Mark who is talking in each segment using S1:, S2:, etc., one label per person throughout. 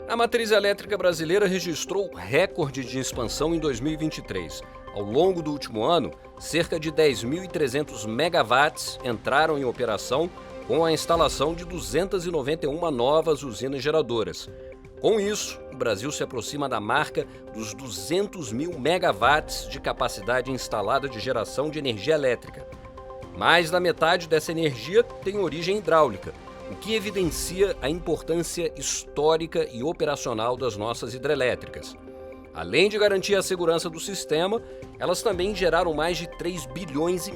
S1: A matriz elétrica brasileira registrou recorde de expansão em 2023. Ao longo do último ano, cerca de 10.300 megawatts entraram em operação com a instalação de 291 novas usinas geradoras. Com isso, o Brasil se aproxima da marca dos 200 mil megawatts de capacidade instalada de geração de energia elétrica. Mais da metade dessa energia tem origem hidráulica, o que evidencia a importância histórica e operacional das nossas hidrelétricas. Além de garantir a segurança do sistema, elas também geraram mais de 3,5 bilhões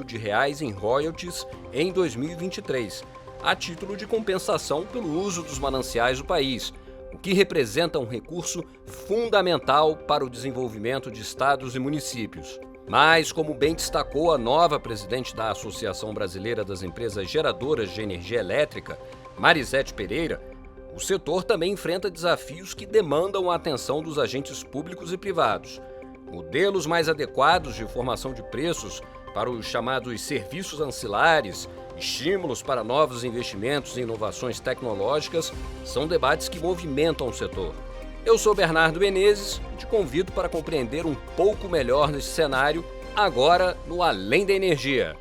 S1: de reais em royalties em 2023, a título de compensação pelo uso dos mananciais do país, o que representa um recurso fundamental para o desenvolvimento de estados e municípios. Mas, como bem destacou a nova presidente da Associação Brasileira das Empresas Geradoras de Energia Elétrica, Marisete Pereira, o setor também enfrenta desafios que demandam a atenção dos agentes públicos e privados. Modelos mais adequados de formação de preços para os chamados serviços ancilares, estímulos para novos investimentos e inovações tecnológicas são debates que movimentam o setor. Eu sou Bernardo Menezes e te convido para compreender um pouco melhor nesse cenário, agora no Além da Energia.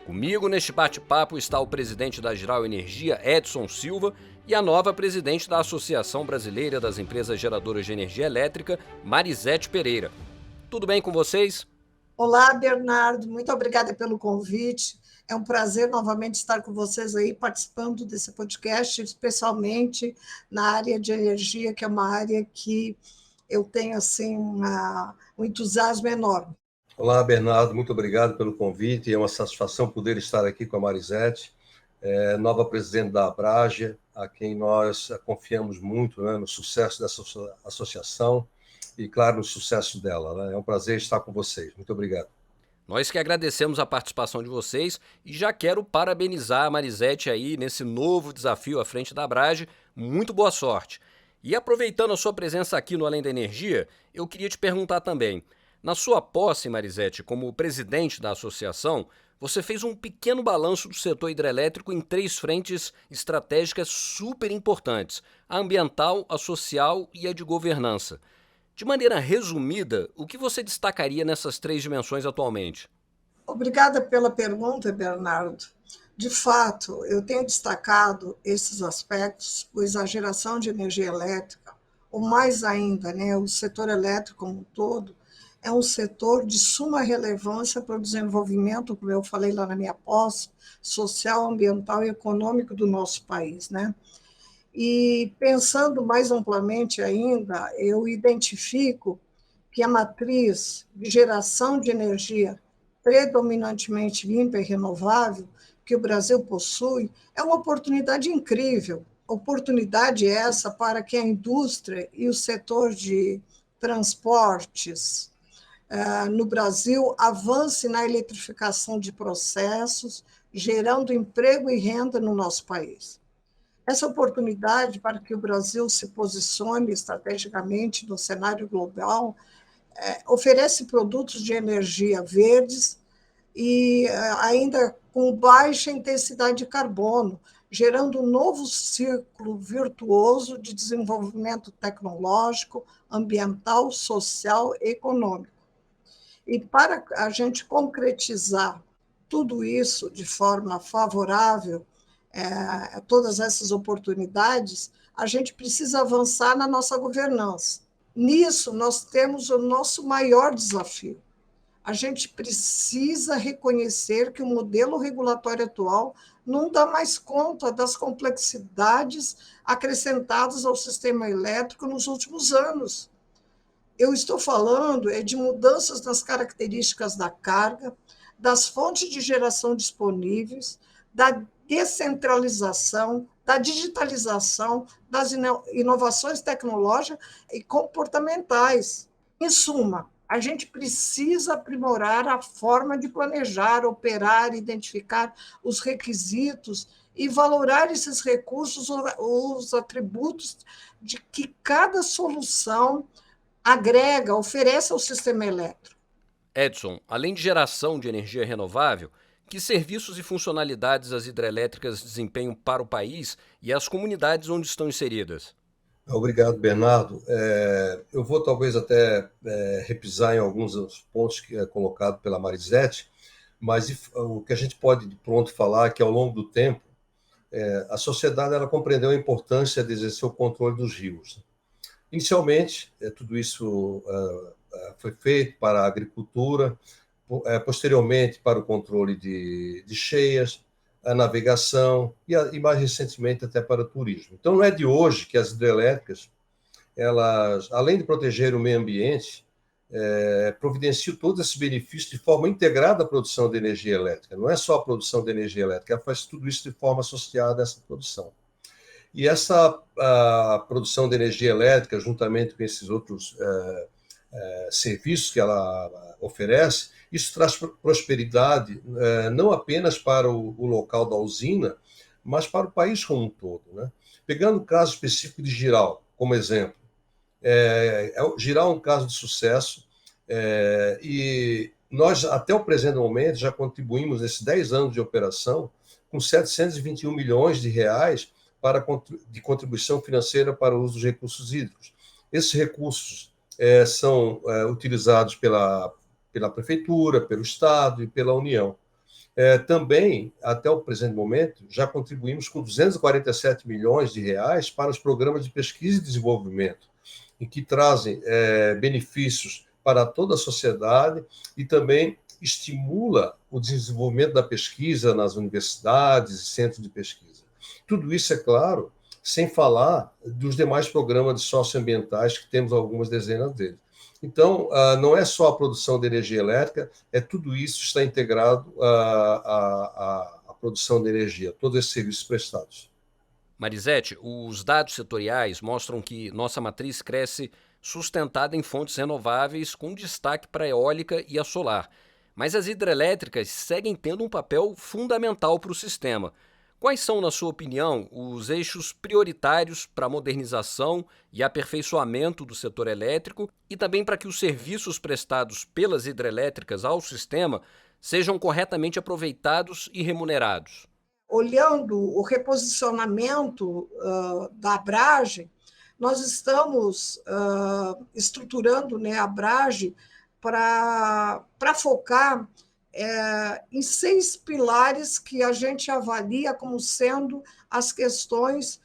S1: Comigo neste bate-papo está o presidente da Jirau Energia, Edson Silva, e a nova presidente da Associação Brasileira das Empresas Geradoras de Energia Elétrica, Marisete Pereira. Tudo bem com vocês?
S2: Olá, Bernardo. Muito obrigada pelo convite. É um prazer novamente estar com vocês aí, participando desse podcast, especialmente na área de energia, que é uma área que eu tenho assim, um entusiasmo enorme.
S3: Olá, Bernardo. Muito obrigado pelo convite. É uma satisfação poder estar aqui com a Marisete, nova presidente da Abragia, a quem nós confiamos muito, né, no sucesso dessa associação e, claro, no sucesso dela. Né? É um prazer estar com vocês. Muito obrigado.
S1: Nós que agradecemos a participação de vocês e já quero parabenizar a Marisete aí nesse novo desafio à frente da Abrage. Muito boa sorte. E aproveitando a sua presença aqui no Além da Energia, eu queria te perguntar também. Na sua posse, Marisete, como presidente da associação, você fez um pequeno balanço do setor hidrelétrico em 3 frentes estratégicas super importantes: a ambiental, a social e a de governança. De maneira resumida, o que você destacaria nessas 3 dimensões atualmente?
S2: Obrigada pela pergunta, Bernardo. De fato, eu tenho destacado esses aspectos, pois a geração de energia elétrica, ou mais ainda, né, o setor elétrico como um todo, é um setor de suma relevância para o desenvolvimento, como eu falei lá na minha posse, social, ambiental e econômico do nosso país, né? E pensando mais amplamente ainda, eu identifico que a matriz de geração de energia predominantemente limpa e renovável que o Brasil possui é uma oportunidade incrível. Oportunidade essa para que a indústria e o setor de transportes no Brasil avance na eletrificação de processos, gerando emprego e renda no nosso país. Essa oportunidade para que o Brasil se posicione estrategicamente no cenário global oferece produtos de energia verdes e ainda com baixa intensidade de carbono, gerando um novo ciclo virtuoso de desenvolvimento tecnológico, ambiental, social e econômico. E para a gente concretizar tudo isso de forma favorável, todas essas oportunidades, a gente precisa avançar na nossa governança. Nisso, nós temos o nosso maior desafio. A gente precisa reconhecer que o modelo regulatório atual não dá mais conta das complexidades acrescentadas ao sistema elétrico nos últimos anos. Eu estou falando de mudanças nas características da carga, das fontes de geração disponíveis, da descentralização, da digitalização, das inovações tecnológicas e comportamentais. Em suma, a gente precisa aprimorar a forma de planejar, operar, identificar os requisitos e valorar esses recursos, os atributos de que cada solução agrega, oferece ao sistema elétrico.
S1: Edson, além de geração de energia renovável, Que serviços e funcionalidades as hidrelétricas desempenham para o país e as comunidades onde estão inseridas?
S3: Obrigado, Bernardo. Eu vou talvez até repisar em alguns dos pontos que é colocado pela Marisete, mas o que a gente pode de pronto falar é que ao longo do tempo a sociedade ela compreendeu a importância de exercer o controle dos rios. Inicialmente, tudo isso foi feito para a agricultura, posteriormente para o controle de cheias, a navegação e mais recentemente até para o turismo. Então, não é de hoje que as hidrelétricas, elas, além de proteger o meio ambiente, providenciam todos esses benefícios de forma integrada à produção de energia elétrica. Não é só a produção de energia elétrica, ela faz tudo isso de forma associada a essa produção. E essa produção de energia elétrica, juntamente com esses outros serviços que ela oferece, isso traz prosperidade não apenas para o local da usina, mas para o país como um todo, né? Pegando o caso específico de Jirau, como exemplo, Jirau é um caso de sucesso e nós, até o presente momento, já contribuímos nesses 10 anos de operação com 721 milhões de reais de contribuição financeira para o uso dos recursos hídricos. Esses recursos são utilizados pela Prefeitura, pelo Estado e pela União. Também, até o presente momento, já contribuímos com 247 milhões de reais para os programas de pesquisa e desenvolvimento, em que trazem benefícios para toda a sociedade e também estimula o desenvolvimento da pesquisa nas universidades e centros de pesquisa. Tudo isso, é claro, sem falar dos demais programas socioambientais, que temos algumas dezenas deles. Então, não é só a produção de energia elétrica, tudo isso está integrado à produção de energia, todos esses serviços prestados.
S1: Marisete, os dados setoriais mostram que nossa matriz cresce sustentada em fontes renováveis, com destaque para a eólica e a solar. Mas as hidrelétricas seguem tendo um papel fundamental para o sistema. Quais são, na sua opinião, os eixos prioritários para a modernização e aperfeiçoamento do setor elétrico e também para que os serviços prestados pelas hidrelétricas ao sistema sejam corretamente aproveitados e remunerados?
S2: Olhando o reposicionamento da Abrage, nós estamos estruturando, né, a Abrage para focar em 6 pilares que a gente avalia como sendo as questões,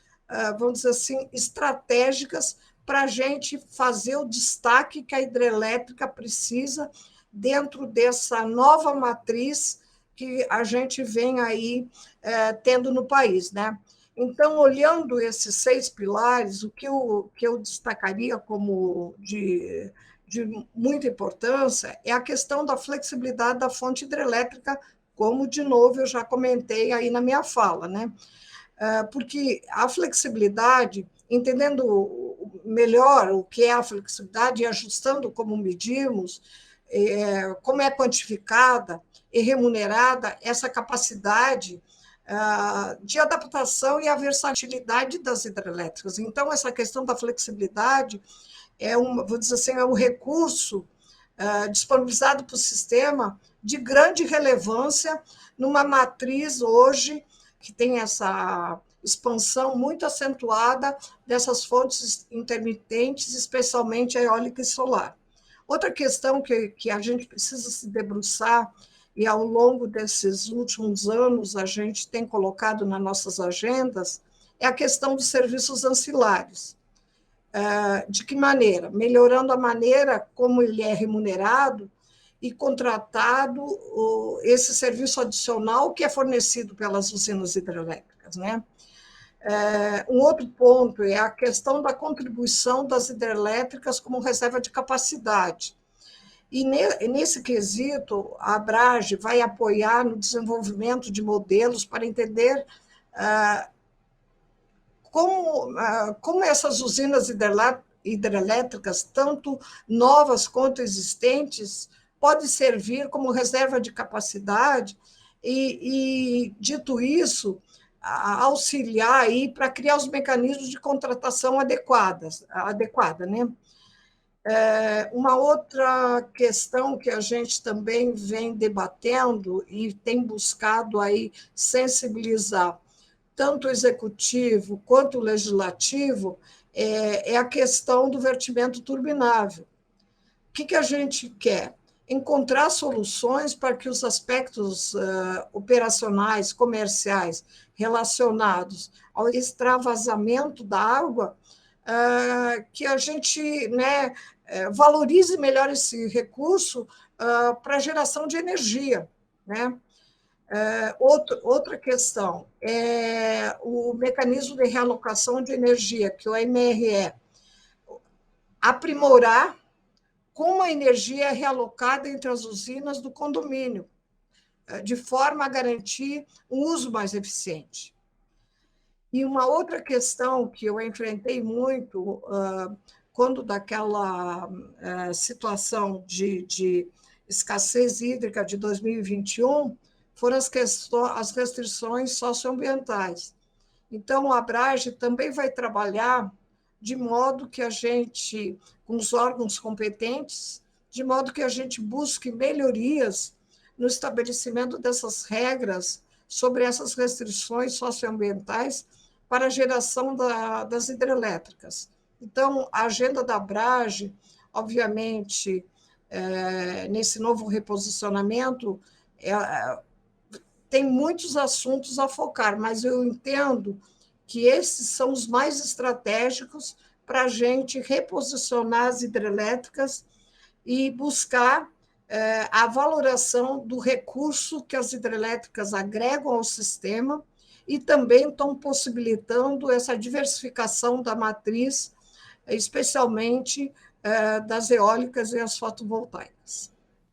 S2: vamos dizer assim, estratégicas para a gente fazer o destaque que a hidrelétrica precisa dentro dessa nova matriz que a gente vem aí tendo no país, né? Então, olhando esses 6 pilares, o que eu destacaria como de muita importância é a questão da flexibilidade da fonte hidrelétrica, como, de novo, eu já comentei aí na minha fala, né? Porque a flexibilidade, entendendo melhor o que é a flexibilidade e ajustando como medimos, como é quantificada e remunerada essa capacidade de adaptação e a versatilidade das hidrelétricas. Então, essa questão da flexibilidade vou dizer assim, é um recurso disponibilizado para o sistema de grande relevância numa matriz hoje que tem essa expansão muito acentuada dessas fontes intermitentes, especialmente a eólica e solar. Outra questão que a gente precisa se debruçar, e ao longo desses últimos anos a gente tem colocado nas nossas agendas, é a questão dos serviços ancilares. De que maneira? Melhorando a maneira como ele é remunerado e contratado esse serviço adicional que é fornecido pelas usinas hidrelétricas, né? Um outro ponto é a questão da contribuição das hidrelétricas como reserva de capacidade. E nesse quesito, a Abrage vai apoiar no desenvolvimento de modelos para entender como essas usinas hidrelétricas, tanto novas quanto existentes, podem servir como reserva de capacidade e dito isso, auxiliar aí para criar os mecanismos de contratação adequada, né? Uma outra questão que a gente também vem debatendo e tem buscado aí sensibilizar tanto o executivo quanto o legislativo é a questão do vertimento turbinável. O que a gente quer? Encontrar soluções para que os aspectos operacionais, comerciais, relacionados ao extravasamento da água, que a gente, né, valorize melhor esse recurso para a geração de energia, né? Outra questão é o mecanismo de realocação de energia, que é o MRE, aprimorar como a energia é realocada entre as usinas do condomínio, de forma a garantir um uso mais eficiente. E uma outra questão que eu enfrentei muito quando daquela situação de escassez hídrica de 2021 foram as restrições socioambientais. Então, a Abrage também vai trabalhar de modo que a gente, com os órgãos competentes, de modo que a gente busque melhorias no estabelecimento dessas regras sobre essas restrições socioambientais para a geração das hidrelétricas. Então, a agenda da Abrage, obviamente, nesse novo reposicionamento, tem muitos assuntos a focar, mas eu entendo que esses são os mais estratégicos para a gente reposicionar as hidrelétricas e buscar a valoração do recurso que as hidrelétricas agregam ao sistema e também estão possibilitando essa diversificação da matriz, especialmente das eólicas e as fotovoltaicas.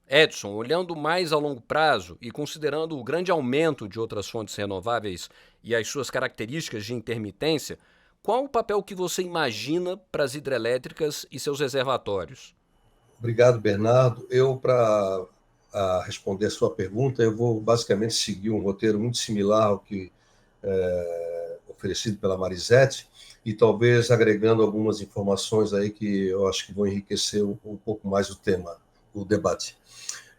S1: Edson, olhando mais a longo prazo e considerando o grande aumento de outras fontes renováveis e as suas características de intermitência, qual o papel que você imagina para as hidrelétricas e seus reservatórios?
S3: Obrigado, Bernardo. Para responder a sua pergunta, eu vou basicamente seguir um roteiro muito similar ao que oferecido pela Marisete, e talvez agregando algumas informações aí que eu acho que vão enriquecer um pouco mais o tema, o debate.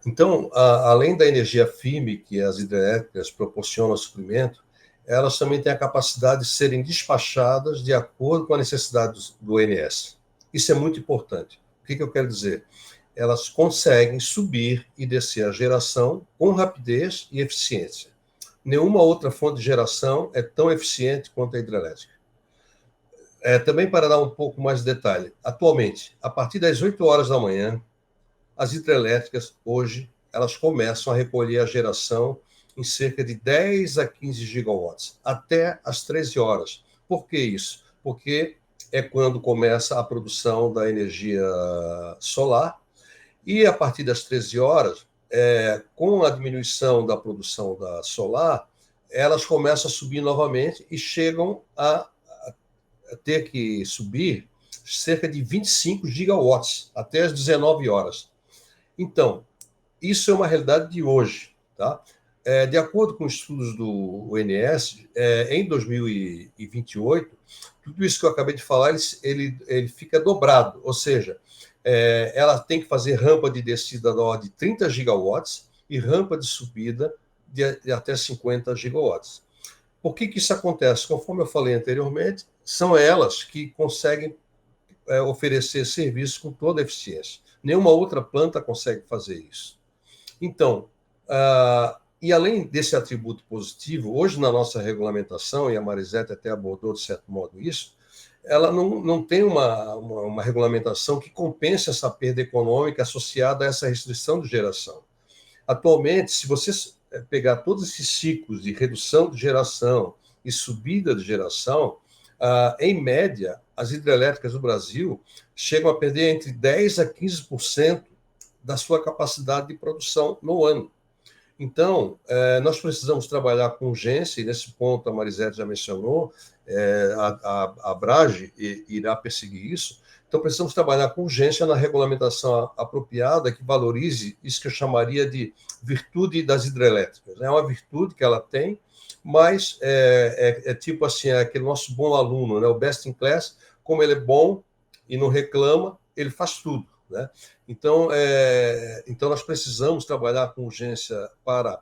S3: Então, além da energia firme que as hidrelétricas proporcionam ao suprimento, elas também têm a capacidade de serem despachadas de acordo com a necessidade do ONS. Isso é muito importante. O que eu quero dizer? Elas conseguem subir e descer a geração com rapidez e eficiência. Nenhuma outra fonte de geração é tão eficiente quanto a hidrelétrica. Também para dar um pouco mais de detalhe, atualmente, a partir das 8 horas da manhã, as hidrelétricas, hoje, elas começam a recolher a geração em cerca de 10 a 15 gigawatts, até às 13 horas. Por que isso? Porque é quando começa a produção da energia solar, e a partir das 13 horas, com a diminuição da produção da solar, elas começam a subir novamente e chegam a ter que subir cerca de 25 gigawatts, até as 19 horas. Então, isso é uma realidade de hoje. Tá? De acordo com estudos do ONS, em 2028, tudo isso que eu acabei de falar, ele fica dobrado, ou seja, ela tem que fazer rampa de descida da ordem de 30 gigawatts e rampa de subida de até 50 gigawatts. Por que isso acontece? Conforme eu falei anteriormente, são elas que conseguem oferecer serviço com toda a eficiência. Nenhuma outra planta consegue fazer isso. Então, e além desse atributo positivo, hoje na nossa regulamentação, e a Marisete até abordou de certo modo isso, ela não tem uma regulamentação que compense essa perda econômica associada a essa restrição de geração. Atualmente, se você pegar todos esses ciclos de redução de geração e subida de geração, em média, as hidrelétricas do Brasil chegam a perder entre 10% a 15% da sua capacidade de produção no ano. Então, nós precisamos trabalhar com urgência, e nesse ponto a Marisete já mencionou, a Abrage irá perseguir isso. Então, precisamos trabalhar com urgência na regulamentação apropriada que valorize isso que eu chamaria de virtude das hidrelétricas. É uma virtude que ela tem, mas tipo assim, aquele nosso bom aluno, né? O best in class, como ele é bom e não reclama, ele faz tudo, né? Então nós precisamos trabalhar com urgência para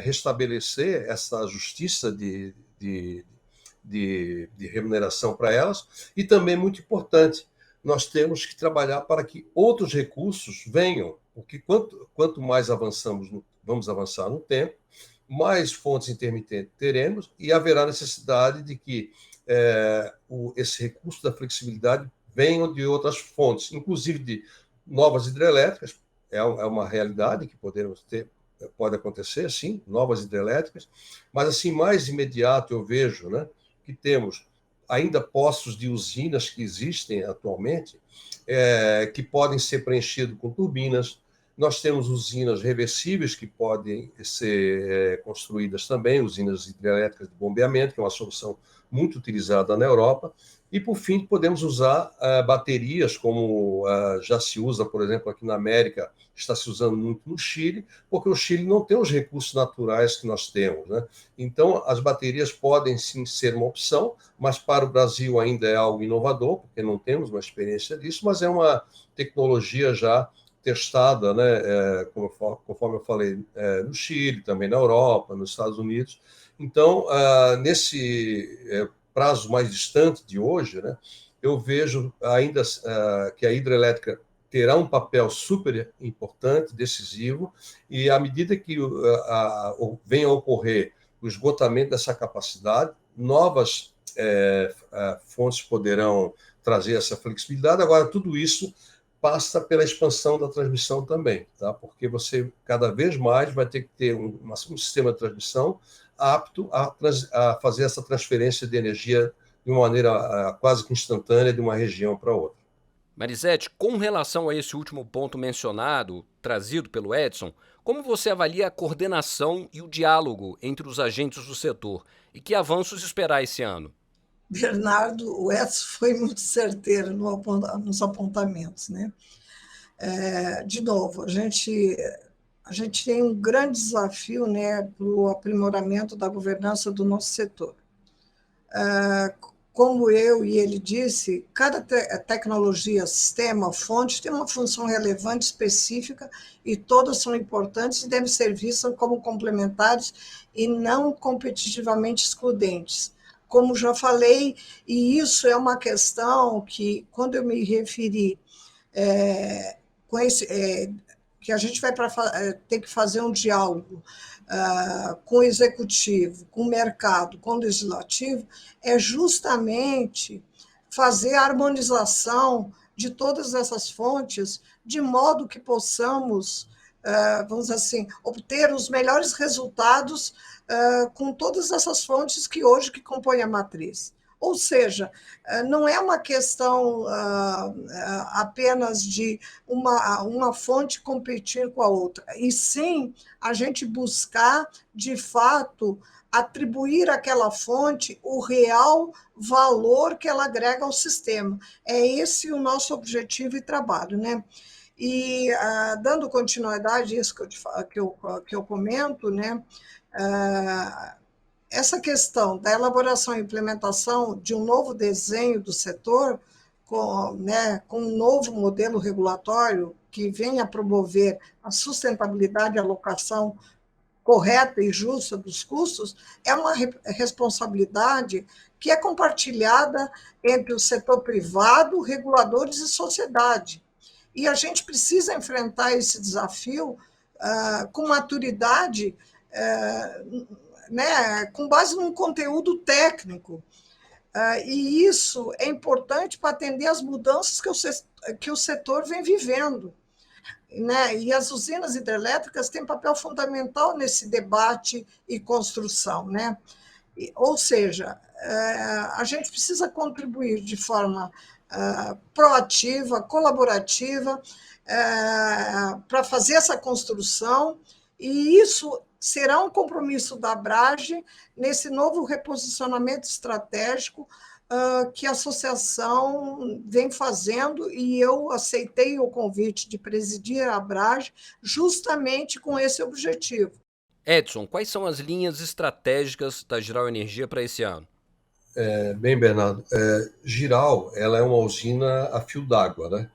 S3: restabelecer essa justiça de remuneração para elas, e também, muito importante, nós temos que trabalhar para que outros recursos venham, porque quanto mais vamos avançar no tempo, mais fontes intermitentes teremos, e haverá necessidade de que esse recurso da flexibilidade venham de outras fontes, inclusive de novas hidrelétricas. É uma realidade que pode acontecer, sim, novas hidrelétricas, mas assim, mais imediato eu vejo, né, que temos ainda postos de usinas que existem atualmente, que podem ser preenchidos com turbinas. Nós temos usinas reversíveis que podem ser construídas também, usinas hidrelétricas de bombeamento, que é uma solução muito utilizada na Europa. E, por fim, podemos usar baterias, como já se usa, por exemplo, aqui na América, está se usando muito no Chile, porque o Chile não tem os recursos naturais que nós temos, né? Então, as baterias podem sim ser uma opção, mas para o Brasil ainda é algo inovador, porque não temos uma experiência disso, mas é uma tecnologia já testada, né? Conforme eu falei, no Chile, também na Europa, nos Estados Unidos. Então, nesse prazo mais distante de hoje, né, eu vejo ainda que a hidrelétrica terá um papel super importante, decisivo, e à medida que venha a ocorrer o esgotamento dessa capacidade, novas fontes poderão trazer essa flexibilidade. Agora, tudo isso passa pela expansão da transmissão também, tá? Porque você cada vez mais vai ter que ter um sistema de transmissão apto a fazer essa transferência de energia de uma maneira quase que instantânea de uma região para outra.
S1: Marisete, com relação a esse último ponto mencionado, trazido pelo Edson, como você avalia a coordenação e o diálogo entre os agentes do setor? E que avanços esperar esse ano?
S2: Bernardo, o Edson foi muito certeiro nos apontamentos, né? De novo, a gente tem um grande desafio, né, para o aprimoramento da governança do nosso setor. Como eu e ele disse, cada tecnologia, sistema, fonte tem uma função relevante específica e todas são importantes e devem ser vistas como complementares e não competitivamente excludentes. Como já falei, e isso é uma questão que, quando eu me referi que a gente vai ter que fazer um diálogo com o executivo, com o mercado, com o legislativo, é justamente fazer a harmonização de todas essas fontes, de modo que possamos, vamos dizer assim, obter os melhores resultados com todas essas fontes que hoje compõem a matriz. Ou seja, não é uma questão apenas de uma fonte competir com a outra, e sim a gente buscar, de fato, atribuir àquela fonte o real valor que ela agrega ao sistema. É esse o nosso objetivo e trabalho, né? E dando continuidade a isso que eu comento, né? Essa questão da elaboração e implementação de um novo desenho do setor, com um novo modelo regulatório que venha promover a sustentabilidade e alocação correta e justa dos custos, é uma responsabilidade que é compartilhada entre o setor privado, reguladores e sociedade. E a gente precisa enfrentar esse desafio com maturidade, com base num conteúdo técnico. E isso é importante para atender às mudanças que o setor vem vivendo. Né? E as usinas hidrelétricas têm papel fundamental nesse debate e construção. Né? Ou seja, a gente precisa contribuir de forma proativa, colaborativa, para fazer essa construção, e isso será um compromisso da Abrage nesse novo reposicionamento estratégico que a associação vem fazendo, e eu aceitei o convite de presidir a Abrage justamente com esse objetivo.
S1: Edson, quais são as linhas estratégicas da Jirau Energia para esse ano?
S3: Bem, Bernardo, Jirau ela é uma usina a fio d'água, né?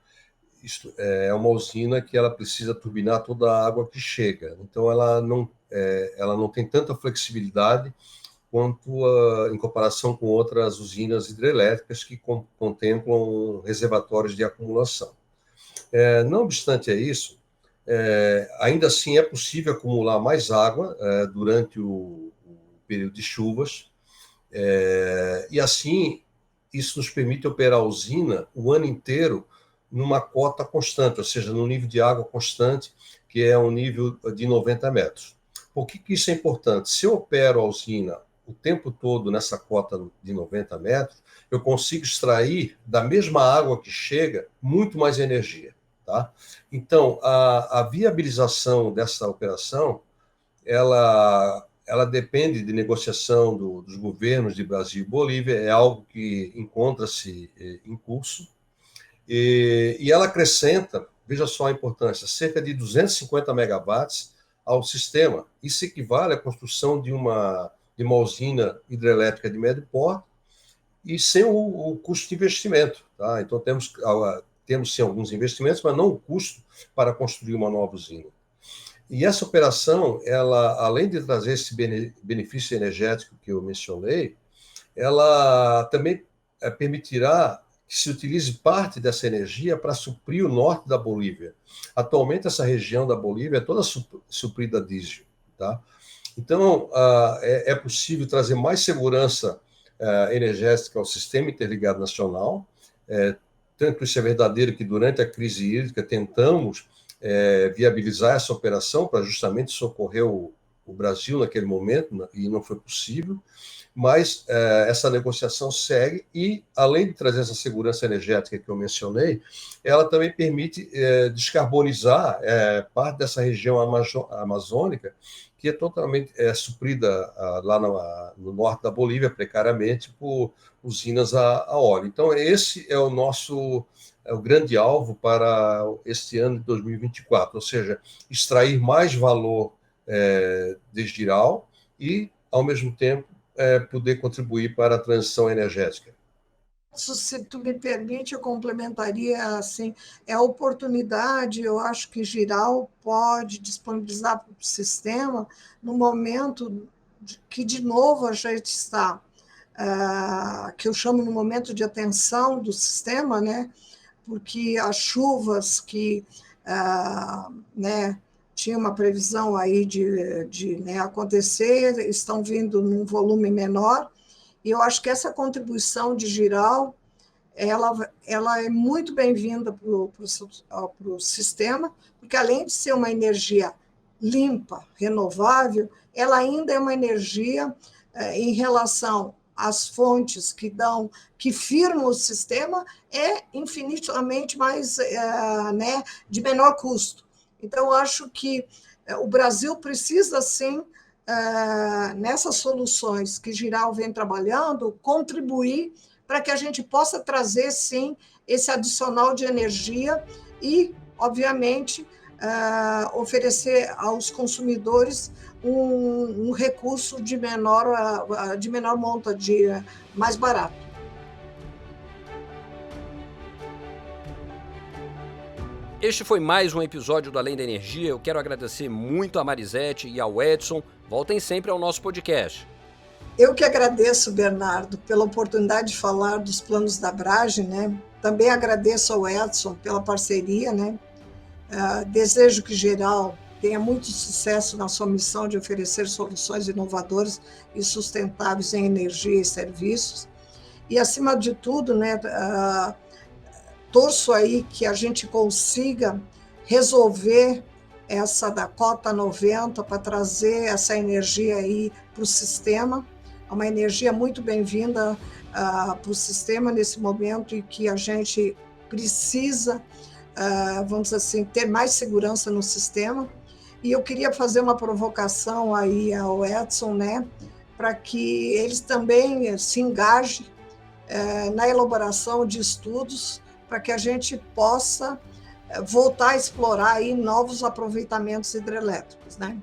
S3: isto é uma usina que ela precisa turbinar toda a água que chega. Então, ela não tem tanta flexibilidade quanto em comparação com outras usinas hidrelétricas que contemplam reservatórios de acumulação. Não obstante isso, ainda assim é possível acumular mais água durante o período de chuvas, e assim isso nos permite operar a usina o ano inteiro numa cota constante, ou seja, no nível de água constante, que é um nível de 90 metros. Por que isso é importante? Se eu opero a usina o tempo todo nessa cota de 90 metros, eu consigo extrair da mesma água que chega muito mais energia. Tá? Então, a viabilização dessa operação, ela depende de negociação dos governos de Brasil e Bolívia, é algo que encontra-se em curso, e ela acrescenta, veja só a importância, cerca de 250 megawatts ao sistema. Isso equivale à construção de uma usina hidrelétrica de médio porte e sem o custo de investimento. Tá? Então, temos sim alguns investimentos, mas não o custo para construir uma nova usina. E essa operação, ela, além de trazer esse benefício energético que eu mencionei, ela também permitirá que se utilize parte dessa energia para suprir o norte da Bolívia. Atualmente, essa região da Bolívia é toda suprida a diesel. Tá? Então, é possível trazer mais segurança energética ao sistema interligado nacional. Tanto isso é verdadeiro que, durante a crise hídrica, tentamos viabilizar essa operação para justamente socorrer o Brasil naquele momento, e não foi possível. Mas essa negociação segue e, além de trazer essa segurança energética que eu mencionei, ela também permite descarbonizar parte dessa região amazônica, que é totalmente suprida lá no norte da Bolívia, precariamente, por usinas a óleo. Então, esse é o grande alvo para este ano de 2024, ou seja, extrair mais valor desde Jirau e, ao mesmo tempo, poder contribuir para a transição energética.
S2: Se tu me permite, eu complementaria assim, a oportunidade, eu acho que Jirau pode disponibilizar para o sistema no momento que, de novo, a gente está, que eu chamo no momento de atenção do sistema, né? Porque as chuvas que tinha uma previsão aí de acontecer, estão vindo num volume menor, e eu acho que essa contribuição de Jirau, ela é muito bem-vinda para o sistema, porque, além de ser uma energia limpa, renovável, ela ainda é uma energia em relação às fontes que firmam o sistema, é infinitamente mais, de menor custo. Então, eu acho que o Brasil precisa, sim, nessas soluções que Jirau vem trabalhando, contribuir para que a gente possa trazer, sim, esse adicional de energia e, obviamente, oferecer aos consumidores um recurso de menor monta, mais barato.
S1: Este foi mais um episódio do Além da Energia. Eu quero agradecer muito a Marisete e ao Edson. Voltem sempre ao nosso podcast.
S2: Eu que agradeço, Bernardo, pela oportunidade de falar dos planos da Abrage, né? Também agradeço ao Edson pela parceria, né? Desejo que Jirau tenha muito sucesso na sua missão de oferecer soluções inovadoras e sustentáveis em energia e serviços. E, acima de tudo, né, torço aí que a gente consiga resolver essa da cota 90 para trazer essa energia aí para o sistema. É uma energia muito bem-vinda para o sistema nesse momento, e que a gente precisa, vamos dizer assim, ter mais segurança no sistema. E eu queria fazer uma provocação aí ao Edson, né, para que eles também se engajem na elaboração de estudos, para que a gente possa voltar a explorar aí novos aproveitamentos hidrelétricos, né?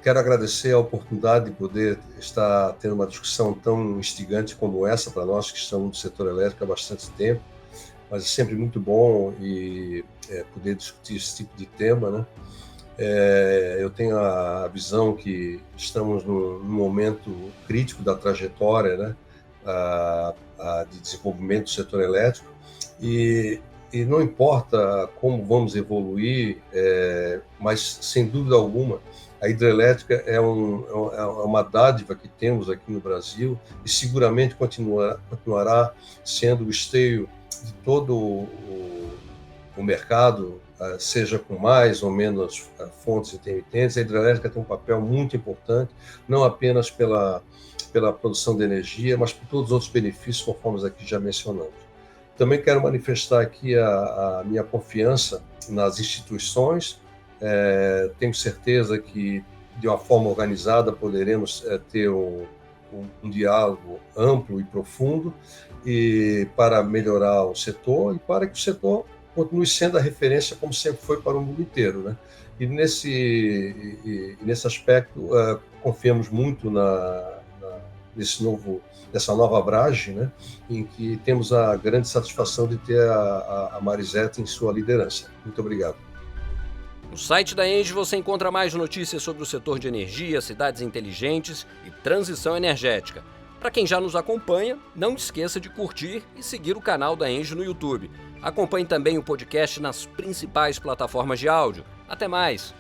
S3: Quero agradecer a oportunidade de poder estar tendo uma discussão tão instigante como essa para nós que estamos no setor elétrico há bastante tempo. mas é sempre muito bom poder discutir esse tipo de tema, né? Eu tenho a visão que estamos num momento crítico da trajetória, né, de desenvolvimento do setor elétrico, e não importa como vamos evoluir, mas, sem dúvida alguma, a hidrelétrica é uma dádiva que temos aqui no Brasil e seguramente continuará sendo o esteio de todo o mercado, seja com mais ou menos fontes intermitentes. A hidrelétrica tem um papel muito importante, não apenas pela produção de energia, mas por todos os outros benefícios, conforme aqui já mencionamos. Também quero manifestar aqui a minha confiança nas instituições. Tenho certeza que, de uma forma organizada, poderemos ter um diálogo amplo e profundo para melhorar o setor e para que o setor continue sendo a referência, como sempre foi, para o mundo inteiro, né? E nesse aspecto, confiamos muito nessa nova Abrage, né, em que temos a grande satisfação de ter a Marisete em sua liderança. Muito obrigado.
S1: No site da ENGIE você encontra mais notícias sobre o setor de energia, cidades inteligentes e transição energética. Para quem já nos acompanha, não esqueça de curtir e seguir o canal da ENGIE no YouTube. Acompanhe também o podcast nas principais plataformas de áudio. Até mais!